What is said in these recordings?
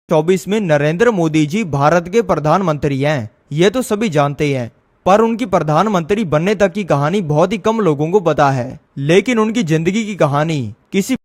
2024 में नरेंद्र मोदी जी भारत के प्रधानमंत्री हैं, ये तो सभी जानते हैं। पर उनकी प्रधानमंत्री बनने तक की कहानी बहुत ही कम लोगों को पता है, लेकिन उनकी जिंदगी की कहानी किसी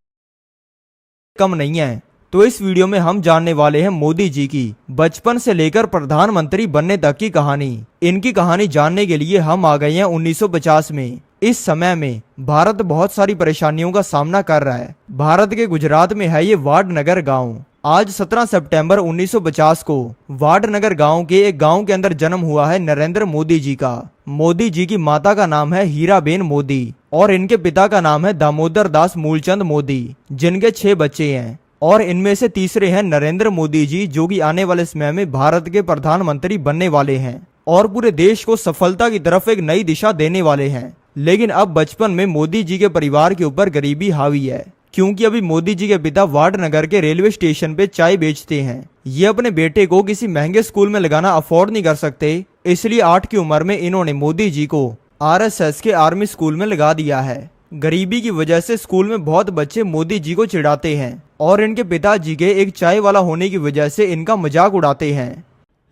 कम नहीं है। तो इस वीडियो में हम जानने वाले हैं मोदी जी की बचपन से लेकर प्रधानमंत्री बनने तक की कहानी। इनकी कहानी जानने के लिए हम आ गए हैं 1950 में। इस समय में भारत बहुत सारी परेशानियों का सामना कर रहा है। भारत के गुजरात में है ये वाडनगर गांव। आज 17 सितंबर 1950 को वाडनगर गांव के एक गांव के अंदर जन्म हुआ है नरेंद्र मोदी जी का। मोदी जी की माता का नाम है हीराबेन मोदी और इनके पिता का नाम है दामोदर दास मूलचंद मोदी, जिनके 6 बच्चे हैं और इनमें से तीसरे हैं नरेंद्र मोदी जी, जो कि आने वाले समय में भारत के प्रधानमंत्री बनने वाले हैं और पूरे देश को सफलता की तरफ एक नई दिशा देने वाले हैं। लेकिन अब बचपन में मोदी जी के परिवार के ऊपर गरीबी हावी है, क्योंकि अभी मोदी जी के पिता वाडनगर के रेलवे स्टेशन पे चाय बेचते हैं। ये अपने बेटे को किसी महंगे स्कूल में लगाना अफोर्ड नहीं कर सकते, इसलिए 8 की उम्र में इन्होंने मोदी जी को आरएसएस के आर्मी स्कूल में लगा दिया है। गरीबी की वजह से स्कूल में बहुत बच्चे मोदी जी को चिढ़ाते हैं और इनके पिताजी के एक चाय वाला होने की वजह से इनका मजाक उड़ाते हैं।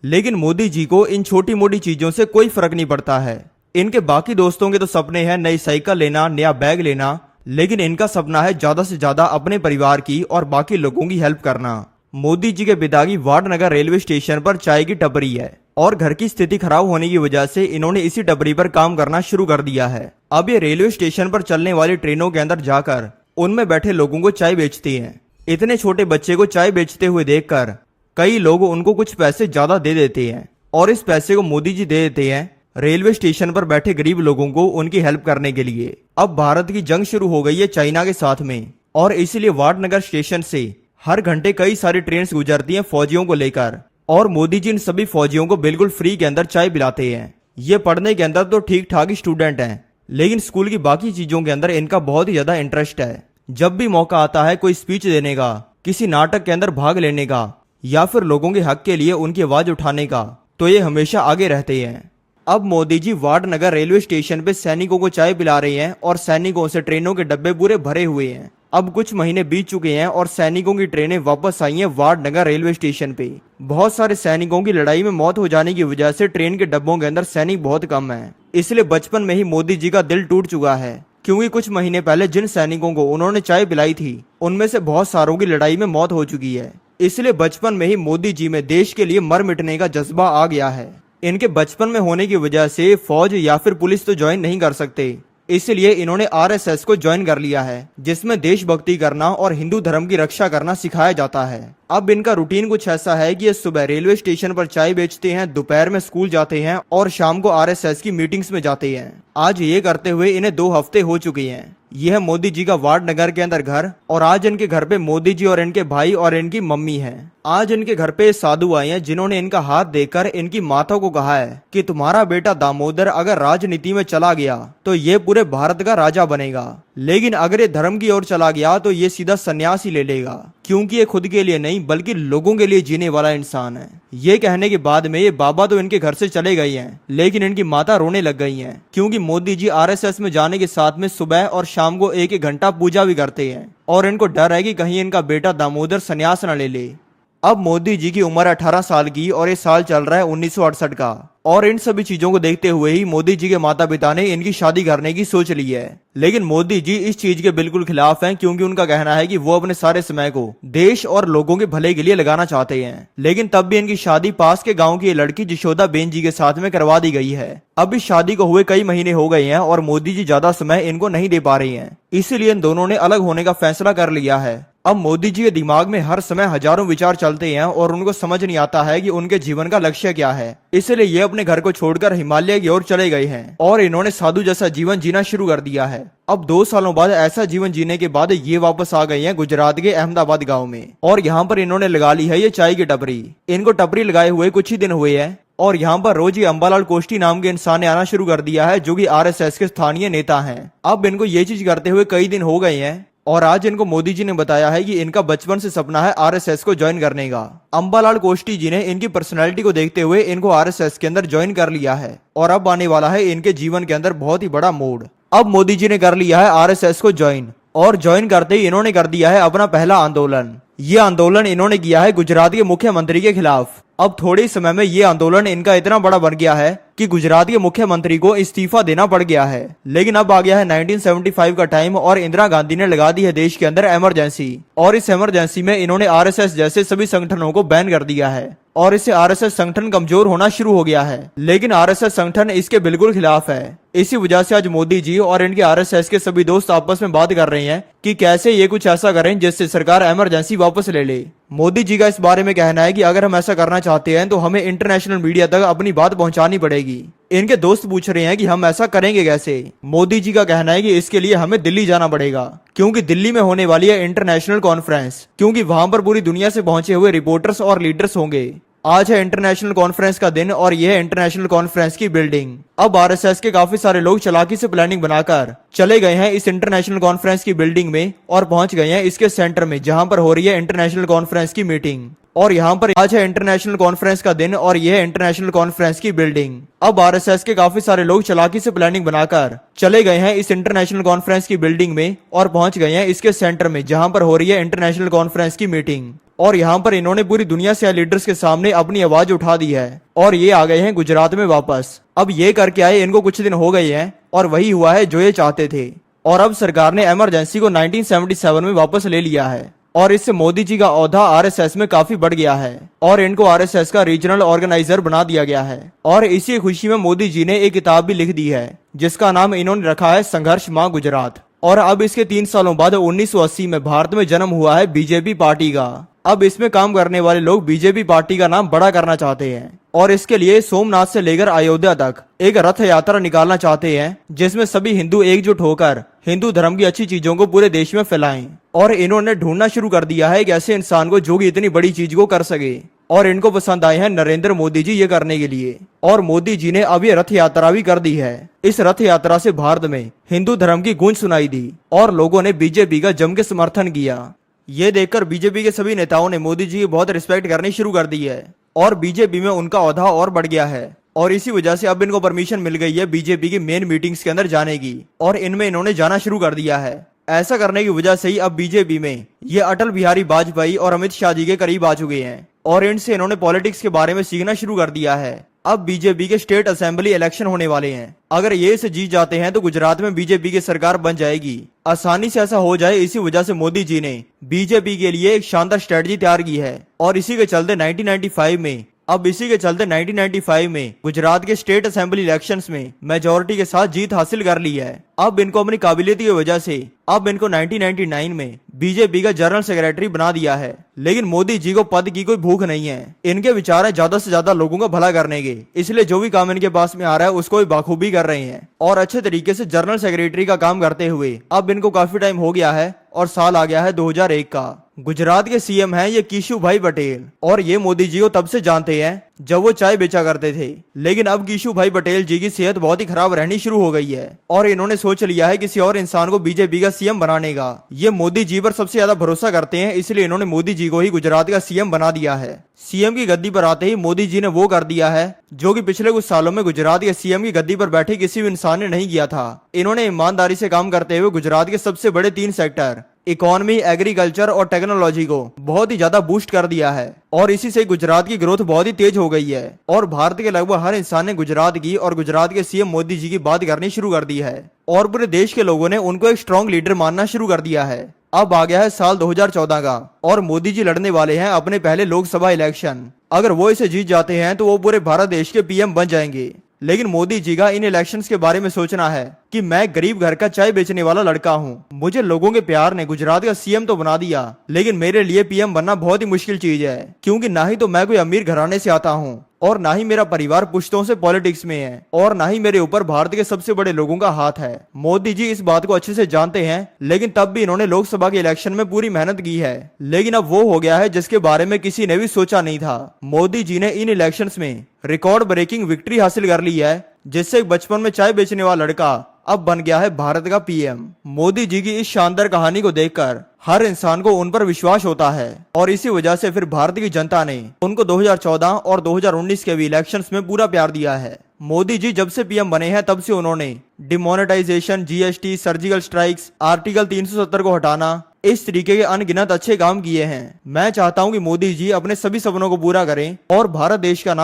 लेकिन मोदी जी को इन छोटी मोटी चीजों से कोई फर्क नहीं पड़ता है। इनके बाकी दोस्तों के तो सपने हैं नई साइकिल लेना, नया बैग लेना, लेकिन इनका सपना है ज्यादा से ज्यादा अपने परिवार की और बाकी लोगों की हेल्प करना। मोदी जी के पिता की वाडनगर रेलवे स्टेशन पर चाय की टपरी है और घर की स्थिति खराब होने की वजह से इन्होंने इसी टपरी पर काम करना शुरू कर दिया है। अब ये रेलवे स्टेशन पर चलने वाली ट्रेनों के अंदर जाकर उनमें बैठे लोगों को चाय बेचती हैं। इतने छोटे बच्चे को चाय बेचते हुए देखकर कई लोग उनको कुछ पैसे ज्यादा दे देते हैं और इस पैसे को मोदी जी दे देते हैं रेलवे स्टेशन पर बैठे गरीब लोगों को उनकी हेल्प करने के लिए। अब भारत की जंग शुरू हो गई है चाइना के साथ में और इसीलिए वाडनगर स्टेशन से हर घंटे कई सारी ट्रेन गुजरती हैं फौजियों को लेकर और मोदी जी इन सभी फौजियों को बिल्कुल फ्री के अंदर चाय पिलाते हैं। ये पढ़ने के अंदर तो ठीक ठाक स्टूडेंट हैं, लेकिन स्कूल की बाकी चीजों के अंदर इनका बहुत ही ज्यादा इंटरेस्ट है। जब भी मौका आता है कोई स्पीच देने का, किसी नाटक के अंदर भाग लेने का या फिर लोगों के हक के लिए उनकी आवाज उठाने का, तो ये हमेशा आगे रहते हैं। अब मोदी जी वाडनगर रेलवे स्टेशन पे सैनिकों को चाय पिला रहे हैं और सैनिकों से ट्रेनों के डब्बे पूरे भरे हुए हैं। अब कुछ महीने बीत चुके हैं और सैनिकों की ट्रेनें वापस आई हैं वाडनगर रेलवे स्टेशन पे। बहुत सारे सैनिकों की लड़ाई में मौत हो जाने की वजह से ट्रेन के डब्बों के अंदर सैनिक बहुत कम है, इसलिए बचपन में ही मोदी जी का दिल टूट चुका है, क्योंकि कुछ महीने पहले जिन सैनिकों को उन्होंने चाय पिलाई थी उनमें से बहुत सारों की लड़ाई में मौत हो चुकी है। इसलिए बचपन में ही मोदी जी में देश के लिए मर मिटने का जज्बा आ गया है। इनके बचपन में होने की वजह से फौज या फिर पुलिस तो ज्वाइन नहीं कर सकते, इसलिए इन्होंने आरएसएस को ज्वाइन कर लिया है, जिसमें देशभक्ति करना और हिंदू धर्म की रक्षा करना सिखाया जाता है। अब इनका रूटीन कुछ ऐसा है कि ये सुबह रेलवे स्टेशन पर चाय बेचते हैं, दोपहर में स्कूल जाते हैं और शाम को आरएसएस की मीटिंग्स में जाते हैं। आज ये करते हुए इन्हें 2 हफ्ते हो चुके हैं। यह है मोदी जी का वाडनगर के अंदर घर और आज इनके घर पे मोदी जी और इनके भाई और इनकी मम्मी है। आज इनके घर पे साधु आए हैं जिन्होंने इनका हाथ देकर इनकी माता को कहा है कि तुम्हारा बेटा दामोदर अगर राजनीति में चला गया तो ये पूरे भारत का राजा बनेगा, लेकिन अगर ये धर्म की ओर चला गया तो ये सीधा सन्यास ही ले लेगा, क्योंकि ये खुद के लिए नहीं बल्कि लोगों के लिए जीने वाला इंसान है। ये कहने के बाद में ये बाबा तो इनके घर से चले गए हैं, लेकिन इनकी माता रोने लग गई हैं, क्योंकि मोदी जी आरएसएस में जाने के साथ में सुबह और शाम को 1-1 घंटा पूजा भी करते हैं और इनको डर है कि कहीं इनका बेटा दामोदर सन्यास न ले ले। अब मोदी जी की उम्र 18 साल की और ये साल चल रहा है 1968 का और इन सभी चीजों को देखते हुए ही मोदी जी के माता पिता ने इनकी शादी करने की सोच ली है। लेकिन मोदी जी इस चीज के बिल्कुल खिलाफ हैं, क्योंकि उनका कहना है कि वो अपने सारे समय को देश और लोगों के भले के लिए लगाना चाहते हैं। लेकिन तब भी इनकी शादी पास के गांव की लड़की यशोदा बेन जी के साथ में करवा दी गई है। अब इस शादी को हुए कई महीने हो गए हैं और मोदी जी ज्यादा समय इनको नहीं दे पा रही हैं, इसीलिए इन दोनों ने अलग होने का फैसला कर लिया है। अब मोदी जी के दिमाग में हर समय हजारों विचार चलते हैं और उनको समझ नहीं आता है कि उनके जीवन का लक्ष्य क्या है, इसलिए ये अपने घर को छोड़कर हिमालय की ओर चले गए हैं और इन्होंने साधु जैसा जीवन जीना शुरू कर दिया है। अब 2 सालों बाद ऐसा जीवन जीने के बाद ये वापस आ गए हैं गुजरात के अहमदाबाद गांव में और यहाँ पर इन्होंने लगा ली है ये चाय की टपरी। इनको टपरी लगाए हुए कुछ ही दिन हुए हैं और यहाँ पर रोज ही अंबालाल कोष्टी नाम के इंसान ने आना शुरू कर दिया है, जो कि आरएसएस के स्थानीय नेता हैं। अब इनको ये चीज करते हुए कई दिन हो गए हैं और आज इनको मोदी जी ने बताया है कि इनका बचपन से सपना है आरएसएस को ज्वाइन करने का। अंबालाल कोष्टी जी ने इनकी पर्सनैलिटी को देखते हुए इनको आरएसएस के अंदर ज्वाइन कर लिया है और अब आने वाला है इनके जीवन के अंदर बहुत ही बड़ा मोड़। अब मोदी जी ने कर लिया है आरएसएस को ज्वाइन और ज्वाइन करते ही इन्होंने कर दिया है अपना पहला आंदोलन। ये आंदोलन इन्होंने किया है गुजरात के मुख्यमंत्री के खिलाफ। अब थोड़े ही समय में ये आंदोलन इनका इतना बड़ा बन गया है कि गुजरात के मुख्यमंत्री को इस्तीफा देना पड़ गया है। लेकिन अब आ गया है 1975 का टाइम और इंदिरा गांधी ने लगा दी है देश के अंदर इमरजेंसी, और इस इमरजेंसी में इन्होंने आरएसएस जैसे सभी संगठनों को बैन कर दिया है और इससे आरएसएस संगठन कमजोर होना शुरू हो गया है। लेकिन आरएसएस संगठन इसके बिल्कुल खिलाफ है। इसी वजह से आज मोदी जी और इनके आरएसएस के सभी दोस्त आपस में बात कर रहे हैं कि कैसे ये कुछ ऐसा करें जिससे सरकार इमरजेंसी वापस ले ले। मोदी जी का इस बारे में कहना है कि अगर हम ऐसा करना चाहते हैं तो हमें इंटरनेशनल मीडिया तक अपनी बात पहुंचानी पड़ेगी। इनके दोस्त पूछ रहे हैं कि हम ऐसा करेंगे कैसे। मोदी जी का कहना है कि इसके लिए हमें दिल्ली जाना पड़ेगा, क्योंकि दिल्ली में होने वाली है इंटरनेशनल कॉन्फ्रेंस, क्योंकि वहां पर पूरी दुनिया से पहुंचे हुए रिपोर्टर्स और लीडर्स होंगे। आज है इंटरनेशनल कॉन्फ्रेंस का दिन और यह है इंटरनेशनल कॉन्फ्रेंस की बिल्डिंग। अब आरएसएस के काफी सारे लोग चालाकी से प्लानिंग बनाकर चले गए हैं इस इंटरनेशनल कॉन्फ्रेंस की बिल्डिंग में और पहुंच गए हैं इसके सेंटर में जहां पर हो रही है इंटरनेशनल कॉन्फ्रेंस की मीटिंग। और यहाँ पर आज है इंटरनेशनल कॉन्फ्रेंस का दिन और यह है इंटरनेशनल कॉन्फ्रेंस की बिल्डिंग। अब आरएसएस के काफी सारे लोग चालाकी से प्लानिंग बनाकर चले गए हैं इस इंटरनेशनल कॉन्फ्रेंस की बिल्डिंग में और पहुंच गए हैं इसके सेंटर में जहां पर हो रही है इंटरनेशनल कॉन्फ्रेंस की मीटिंग। और यहाँ पर इन्होंने पूरी दुनिया से लीडर्स के सामने अपनी आवाज उठा दी है और ये आ गए हैं गुजरात में वापस। अब ये करके आए इनको कुछ दिन हो गए हैं और वही हुआ है जो ये चाहते थे। और अब सरकार ने इमरजेंसी को 1977 में वापस ले लिया है और इससे मोदी जी का ओहदा आरएसएस में काफी बढ़ गया है और इनको आरएसएस का रीजनल ऑर्गेनाइजर बना दिया गया है। और इसी खुशी में मोदी जी ने एक किताब भी लिख दी है जिसका नाम इन्होंने रखा है संघर्ष मां गुजरात। और अब इसके 3 सालों बाद 1980 में भारत में जन्म हुआ है बीजेपी पार्टी का। अब इसमें काम करने वाले लोग बीजेपी पार्टी का नाम बड़ा करना चाहते हैं और इसके लिए सोमनाथ से लेकर अयोध्या तक एक रथ यात्रा निकालना चाहते हैं जिसमें सभी हिंदू एकजुट होकर हिंदू धर्म की अच्छी चीजों को पूरे देश में फैलाएं। और इन्होंने ढूंढना शुरू कर दिया है एक ऐसे इंसान को जो कि इतनी बड़ी चीज को कर सके और इनको पसंद आए हैं नरेंद्र मोदी जी ये करने के लिए। और मोदी जी ने अब ये रथ यात्रा भी कर दी है। इस रथ यात्रा से भारत में हिंदू धर्म की गूंज सुनाई दी और लोगों ने बीजेपी का जम के समर्थन किया। ये देखकर बीजेपी के सभी नेताओं ने मोदी जी की बहुत रिस्पेक्ट करनी शुरू कर दी है और बीजेपी में उनका ओहदा और बढ़ गया है। और इसी वजह से अब इनको परमिशन मिल गई है बीजेपी की मेन मीटिंग्स के अंदर जाने की और इनमें इन्होंने जाना शुरू कर दिया है। ऐसा करने की वजह से ही अब बीजेपी में ये अटल बिहारी वाजपेयी और अमित शाह जी के करीब आ चुके हैं और इनसे इन्होंने पॉलिटिक्स के बारे में सीखना शुरू कर दिया है। अब बीजेपी के स्टेट असेंबली इलेक्शन होने वाले हैं। अगर ये इसे जीत जाते हैं तो गुजरात में बीजेपी की सरकार बन जाएगी। आसानी से ऐसा हो जाए, इसी वजह से मोदी जी ने बीजेपी के लिए एक शानदार स्ट्रेटजी तैयार की है और इसी के चलते 1995 में गुजरात के स्टेट असेंबली इलेक्शंस में मेजोरिटी के साथ जीत हासिल कर ली है। अब इनको अपनी काबिलियत की वजह से अब इनको 1999 में बीजेपी का जनरल सेक्रेटरी बना दिया है। लेकिन मोदी जी को पद की कोई भूख नहीं है। इनके विचार है ज्यादा से ज्यादा लोगों का भला करने के, इसलिए जो भी काम इनके पास में आ रहा है उसको बाखूबी कर रहे हैं और अच्छे तरीके से जनरल सेक्रेटरी का काम करते हुए अब इनको काफी टाइम हो गया है और साल आ गया है 2001 का। गुजरात के सीएम हैं ये केशुभाई पटेल और ये मोदी जी को तब से जानते हैं जब वो चाय बेचा करते थे। लेकिन अब केशुभाई पटेल जी की सेहत बहुत ही खराब रहनी शुरू हो गई है और इन्होंने सोच लिया है किसी और इंसान को बीजेपी का सीएम बनाने का। ये मोदी जी पर सबसे ज्यादा भरोसा करते हैं, इसलिए इन्होंने मोदी जी को ही गुजरात का सीएम बना दिया है। सीएम की गद्दी पर आते ही मोदी जी ने वो कर दिया है जो कि पिछले कुछ सालों में गुजरात के सीएम की गद्दी पर बैठे किसी भी इंसान ने नहीं किया था। इन्होंने ईमानदारी से काम करते हुए गुजरात के सबसे बड़े 3 सेक्टर इकोनॉमी, एग्रीकल्चर और टेक्नोलॉजी को बहुत ही ज्यादा बूस्ट कर दिया है और इसी से गुजरात की ग्रोथ बहुत ही तेज हो गई है और भारत के लगभग हर इंसान ने गुजरात की और गुजरात के सीएम मोदी जी की बात करनी शुरू कर दी है और पूरे देश के लोगों ने उनको एक स्ट्रॉन्ग लीडर मानना शुरू कर दिया है। अब आ गया है साल 2014 का और मोदी जी लड़ने वाले हैं अपने पहले लोकसभा इलेक्शन। अगर वो इसे जीत जाते हैं तो वो पूरे भारत देश के पीएम बन जाएंगे। लेकिन मोदी जी का इन इलेक्शंस के बारे में सोचना है कि मैं गरीब घर का चाय बेचने वाला लड़का हूँ, मुझे लोगों के प्यार ने गुजरात का सीएम तो बना दिया, लेकिन मेरे लिए पीएम बनना बहुत ही मुश्किल चीज है, क्योंकि ना ही तो मैं कोई अमीर घराने से आता हूँ और ना ही मेरा परिवार पुश्तों से पॉलिटिक्स में है और ना ही मेरे ऊपर भारत के सबसे बड़े लोगों का हाथ है। मोदी जी इस बात को अच्छे से जानते हैं, लेकिन तब भी इन्होंने लोकसभा के इलेक्शन में पूरी मेहनत की है। लेकिन अब वो हो गया है जिसके बारे में किसी ने भी सोचा नहीं था। मोदी जी ने इन इलेक्शंस में रिकॉर्ड ब्रेकिंग विक्ट्री हासिल कर ली है, जिससे एक बचपन में चाय बेचने वाला लड़का अब बन गया है भारत का पीएम। मोदी जी की इस शानदार कहानी को देखकर हर इंसान को उन पर विश्वास होता है और इसी वजह से फिर भारत की जनता ने उनको 2014 और 2019 के भी इलेक्शंस में पूरा प्यार दिया है। मोदी जी जब से पीएम बने हैं तब से उन्होंने demonetisation, GST, surgical strikes, article 370 को हटाना, इस तरीके के अनगिनत अच्छे काम किए हैं। मैं चाहता हूं कि मोदी जी अपने सभी सपनों को पूरा करें और भारत देश का नाम